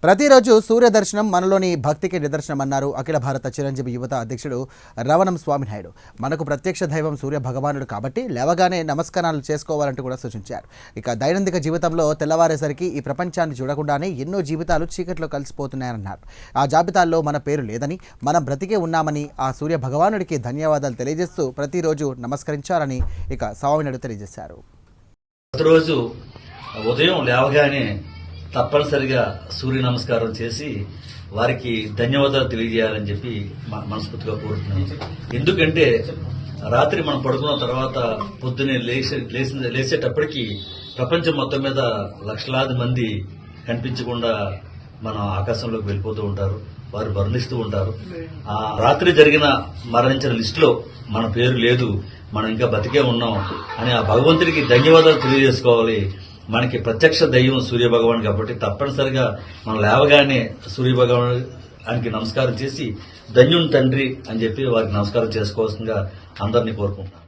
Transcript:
ప్రతిరోజు సూర్య దర్శనం మనలోని భక్తికి నిదర్శనమన్నారు అఖిల భారత చిరంజీవి యువత అధ్యక్షుడు రవణం స్వామినాయుడు. మనకు ప్రత్యక్ష దైవం సూర్య భగవానుడు కాబట్టి లేవగానే నమస్కారాలు చేసుకోవాలంటూ కూడా సూచించారు. ఇక దైనందిక జీవితంలో తెల్లవారేసరికి ఈ ప్రపంచాన్ని చూడకుండానే ఎన్నో జీవితాలు చీకట్లో కలిసిపోతున్నాయన్నారు. ఆ జాబితాల్లో మన పేరు లేదని, మనం బ్రతికే ఉన్నామని ఆ సూర్య భగవానుడికి ధన్యవాదాలు తెలియజేస్తూ ప్రతిరోజు నమస్కరించాలని ఇక స్వామినాయుడు తెలియజేశారు. ప్రతిరోజు ఉదయం లేవగానే తప్పనిసరిగా సూర్య నమస్కారం చేసి వారికి ధన్యవాదాలు తెలియజేయాలని చెప్పి మనస్ఫూర్తిగా కోరుతున్నాను. ఎందుకంటే రాత్రి మనం పడుకున్న తర్వాత పొద్దునే లేచేటప్పటికి ప్రపంచం మొత్తం మీద లక్షలాది మంది కనిపించకుండా మన ఆకాశంలోకి వెళ్ళిపోతూ ఉంటారు, వారు మరణిస్తూ ఉంటారు. ఆ రాత్రి మరణించిన లిస్టులో మన పేరు లేదు, మనం ఇంకా బతికే ఉన్నాం అని ఆ భగవంతుడికి ధన్యవాదాలు తెలియజేసుకోవాలి. మనకి ప్రత్యక్ష దైవం సూర్య భగవాన్ కాబట్టి తప్పనిసరిగా మనం లేవగానే సూర్య భగవానికి నమస్కారం చేసి ధన్యుని తండ్రి అని చెప్పి వారికి నమస్కారం చేసుకోవాల్సిందిగా అందరినీ కోరుకుంటున్నాం.